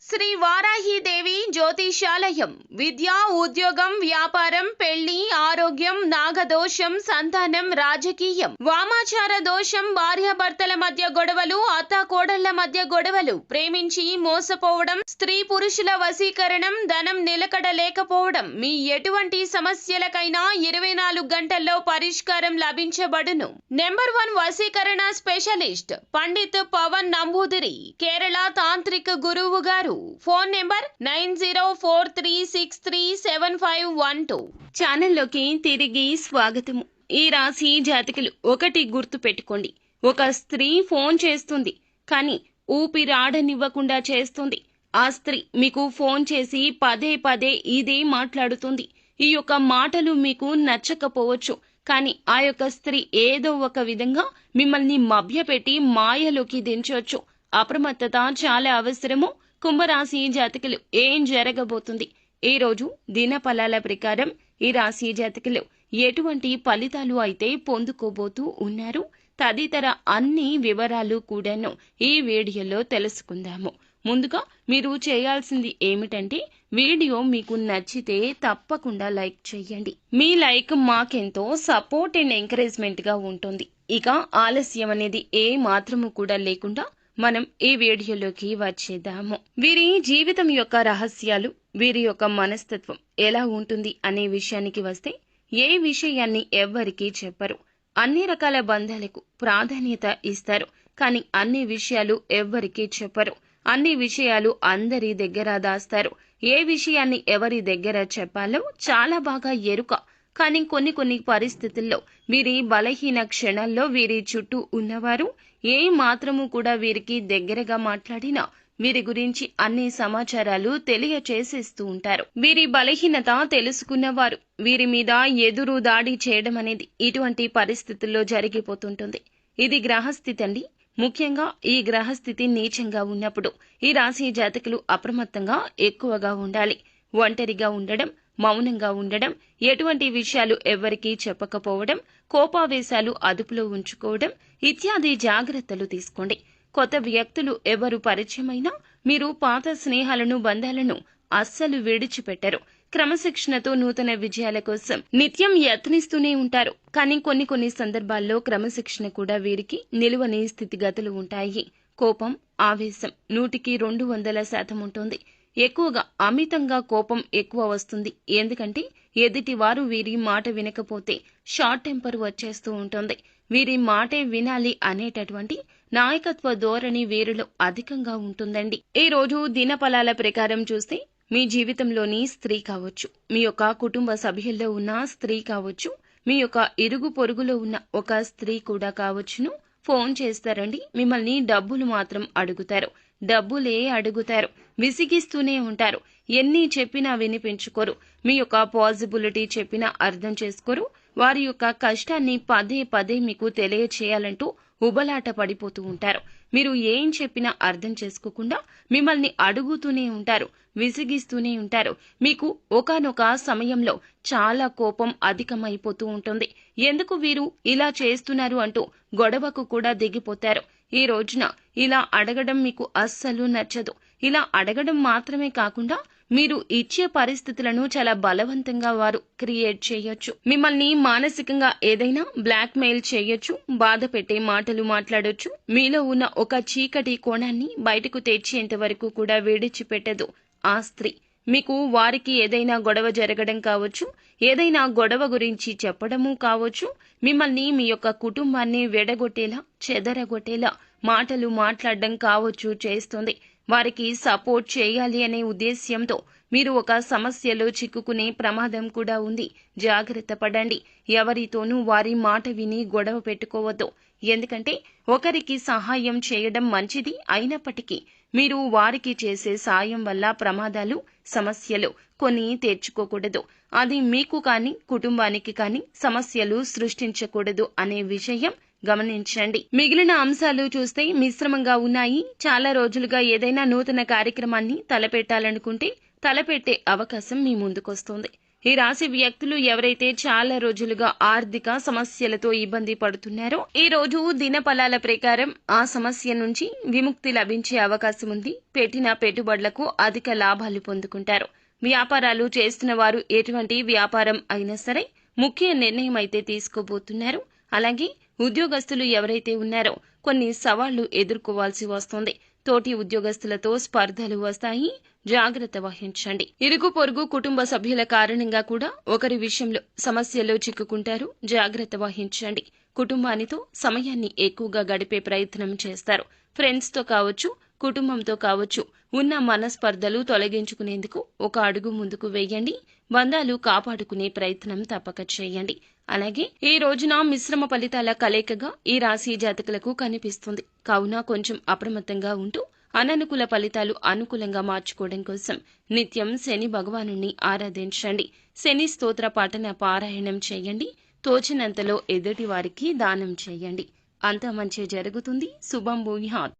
శ్రీ వారాహీదేవి జ్యోతిషాలయం విద్య, ఉద్యోగం, వ్యాపారం, పెళ్లి, ఆరోగ్యం, నాగదోషం, సంతానం, రాజకీయం, వామాచార దోషం, భార్యాభర్తల మధ్య గొడవలు, అత్తాకోడళ్ల మధ్య గొడవలు, ప్రేమించి మోసపోవడం, స్త్రీ పురుషుల వశీకరణం, ధనం నిలకడ లేకపోవడం, మీ ఎటువంటి సమస్యలకైనా 24 గంటల్లో పరిష్కారం లభించబడును. నెంబర్ 1 వశీకరణ స్పెషలిస్ట్ పండిత్ పవన్ నంబూదిరి, కేరళ తాంత్రిక గురువు గారు. Phone number 9043637512. ఛానల్లోకి తిరిగి స్వాగతము. ఈ రాశి జాతకులు ఒకటి గుర్తు పెట్టుకోండి. ఒక స్త్రీ ఫోన్ చేస్తుంది, కానీ ఊపిరాడనివ్వకుండా చేస్తుంది. ఆ స్త్రీ మీకు ఫోన్ చేసి పదే పదే ఇదే మాట్లాడుతుంది. ఈ యొక్క మాటలు మీకు నచ్చకపోవచ్చు, కానీ ఆ యొక్క స్త్రీ ఏదో ఒక విధంగా మిమ్మల్ని మభ్యపెట్టి మాయలోకి దించవచ్చు. అప్రమత్తత చాలా అవసరము. కుంభరాశి జాతకులు ఏం జరగబోతుంది? ఈ రోజు దినఫలాల ప్రకారం ఈ రాశి జాతకులు ఎటువంటి ఫలితాలు అయితే పొందుకోబోతూ ఉన్నారు తదితర అన్ని వివరాలు కూడాను ఈ వీడియోలో తెలుసుకుందాము. ముందుగా మీరు చేయాల్సింది ఏమిటంటే, వీడియో మీకు నచ్చితే తప్పకుండా లైక్ చేయండి. మీ లైక్ మాకెంతో సపోర్ట్ అండ్ ఎంకరేజ్మెంట్ గా ఉంటుంది. ఇక ఆలస్యం అనేది ఏ మాత్రము కూడా లేకుండా మనం ఈ వీడియోలోకి వచ్చేద్దాము. వీరి జీవితం యొక్క రహస్యాలు, వీరి యొక్క మనస్తత్వం ఎలా ఉంటుంది అనే విషయానికి వస్తే, ఏ విషయాన్ని ఎవ్వరికీ చెప్పరు. అన్ని రకాల బంధాలకు ప్రాధాన్యత ఇస్తారు, కానీ అన్ని విషయాలు ఎవ్వరికీ చెప్పరు. అన్ని విషయాలు అందరి దగ్గర దాస్తారు. ఏ విషయాన్ని ఎవరి దగ్గర చెప్పాలో చాలా బాగా ఎరుక. కానీ కొన్ని పరిస్థితుల్లో వీరి బలహీన క్షణాల్లో వీరి చుట్టూ ఉన్నవారు ఏ మాత్రము కూడా వీరికి దగ్గరగా మాట్లాడినా వీరి గురించి అన్ని సమాచారాలు తెలియచేసేస్తూ ఉంటారు. వీరి బలహీనత తెలుసుకున్నవారు వీరి మీద ఎదురు దాడి చేయడం అనేది ఇటువంటి పరిస్థితుల్లో జరిగిపోతుంటుంది. ఇది గ్రహస్థితి అండి. ముఖ్యంగా ఈ గ్రహస్థితి నీచంగా ఉన్నప్పుడు ఈ రాశి జాతకులు అప్రమత్తంగా ఎక్కువగా ఉండాలి. ఒంటరిగా ఉండడం, మౌనంగా ఉండడం, ఎటువంటి విషయాలు ఎవ్వరికీ చెప్పకపోవడం, కోపావేశాలు అదుపులో ఉంచుకోవడం ఇత్యాది జాగ్రత్తలు తీసుకోండి. కొత్త వ్యక్తులు ఎవరు పరిచయమైనా మీరు పాత స్నేహాలను, బంధాలను అస్సలు విడిచిపెట్టరు. క్రమశిక్షణతో నూతన విజయాల కోసం నిత్యం యత్నిస్తూనే ఉంటారు. కానీ కొన్ని సందర్భాల్లో క్రమశిక్షణ కూడా వీరికి నిలువని స్థితిగతులు ఉంటాయి. కోపం, ఆవేశం 100కి 200% ఉంటుంది. ఎక్కువగా అమితంగా కోపం ఎక్కువ వస్తుంది. ఎందుకంటే ఎదుటివారు వీరి మాట వినకపోతే షార్ట్ టెంపర్ వచ్చేస్తూ ఉంటుంది. వీరి మాటే వినాలి అనేటటువంటి నాయకత్వ ధోరణి వీరిలో అధికంగా ఉంటుందండి. ఈ రోజు దినఫలాల ప్రకారం చూస్తే, మీ జీవితంలోని స్త్రీ కావచ్చు, మీ యొక్క కుటుంబ సభ్యుల్లో ఉన్న స్త్రీ కావచ్చు, మీ యొక్క ఇరుగు పొరుగులో ఉన్న ఒక స్త్రీ కూడా కావచ్చును, ఫోన్ చేస్తారండి. మిమ్మల్ని డబ్బులు మాత్రం అడుగుతారు. డబ్బులే అడుగుతారు. విసిగిస్తూనే ఉంటారు. ఎన్ని చెప్పినా వినిపించుకోరు. మీ యొక్క పాజిబిలిటీ చెప్పినా అర్థం చేసుకోరు. వారి యొక్క కష్టాన్ని పదే పదే మీకు తెలియచేయాలంటూ ఉబలాట పడిపోతూ ఉంటారు. మీరు ఏం చెప్పినా అర్థం చేసుకోకుండా మిమ్మల్ని అడుగుతూనే ఉంటారు, విసిగిస్తూనే ఉంటారు. మీకు ఒకానొక సమయంలో చాలా కోపం అధికమైపోతూ ఉంటుంది. ఎందుకు వీరు ఇలా చేస్తున్నారు అంటూ గొడవకు కూడా దిగిపోతారు. ఈ రోజున ఇలా అడగడం మీకు అస్సలు నచ్చదు. ఇలా అడగడం మాత్రమే కాకుండా మీరు ఇచ్చే పరిస్థితులను చాలా బలవంతంగా వారు క్రియేట్ చేయొచ్చు. మిమ్మల్ని మానసికంగా ఏదైనా బ్లాక్ మెయిల్ చేయొచ్చు, బాధ పెట్టే మాటలు మాట్లాడొచ్చు. మీలో ఉన్న ఒక చీకటి కోణాన్ని బయటకు తెచ్చేంత వరకు కూడా విడిచిపెట్టదు ఆ స్త్రీ. మీకు వారికి ఏదైనా గొడవ జరగడం కావచ్చు, ఏదైనా గొడవ గురించి చెప్పడము కావచ్చు, మిమ్మల్ని, మీ యొక్క కుటుంబాన్ని వెడగొట్టేలా, చెదరగొట్టేలా మాటలు మాట్లాడడం కావచ్చు చేస్తుంది. వారికి సపోర్ట్ చేయాలి అనే ఉద్దేశ్యంతో మీరు ఒక సమస్యలో చిక్కుకునే ప్రమాదం కూడా ఉంది. జాగ్రత్త పడండి. ఎవరితోనూ వారి మాట విని గొడవ పెట్టుకోవద్దు. ఎందుకంటే ఒకరికి సహాయం చేయడం మంచిది అయినప్పటికీ మీరు వారికి చేసే సాయం వల్ల ప్రమాదాలు, సమస్యలు కొని తెచ్చుకోకూడదు. అది మీకు కానీ కుటుంబానికి కానీ సమస్యలు సృష్టించకూడదు అనే విషయం గమనించండి. మిగిలిన అంశాలు చూస్తే మిశ్రమంగా ఉన్నాయి. చాలా రోజులుగా ఏదైనా నూతన కార్యక్రమాన్ని తలపెట్టాలనుకుంటే తలపెట్టే అవకాశం మీ ముందుకొస్తుంది. ఈ రాశి వ్యక్తులు ఎవరైతే చాలా రోజులుగా ఆర్థిక సమస్యలతో ఇబ్బంది పడుతున్నారో ఈ రోజు దినఫలాల ప్రకారం ఆ సమస్య నుంచి విముక్తి లభించే అవకాశం ఉంది. పెట్టిన పెట్టుబడులకు అధిక లాభాలు పొందుకుంటారు. వ్యాపారాలు చేస్తున్న వారు ఎటువంటి వ్యాపారం అయినా సరే ముఖ్య నిర్ణయం అయితే తీసుకోబోతున్నారు. అలాగే ఉద్యోగస్తులు ఎవరైతే ఉన్నారో కొన్ని సవాళ్లు ఎదుర్కోవాల్సి వస్తుంది. తోటి ఉద్యోగస్తులతో స్పర్ధలు వస్తాయి, జాగ్రత్త వహించండి. ఇరుగు పొరుగు కుటుంబ సభ్యుల కారణంగా కూడా ఒకరి విషయంలో సమస్యల్లో చిక్కుకుంటారు, జాగ్రత్త వహించండి. కుటుంబానితో సమయాన్ని ఎక్కువగా గడిపే ప్రయత్నం చేస్తారు. ఫ్రెండ్స్ తో కావచ్చు, కుటుంబంతో కావచ్చు, ఉన్న మనస్పర్ధలు తొలగించుకునేందుకు ఒక అడుగు ముందుకు వేయండి. బంధాలు కాపాడుకునే ప్రయత్నం తప్పక చేయండి. అలాగే ఈ రోజున మిశ్రమ ఫలితాల కలయికగా ఈ రాశి జాతకులకు కనిపిస్తుంది. కావున కొంచెం అప్రమత్తంగా ఉంటూ అననుకూల ఫలితాలు అనుకూలంగా మార్చుకోవడం కోసం నిత్యం శని భగవానుణ్ణి ఆరాధించండి. శని స్తోత్ర పఠన పారాయణం చేయండి. తోచినంతలో ఎదుటి వారికి దానం చేయండి. అంతా మంచి జరుగుతుంది. శుభం భూయాత్.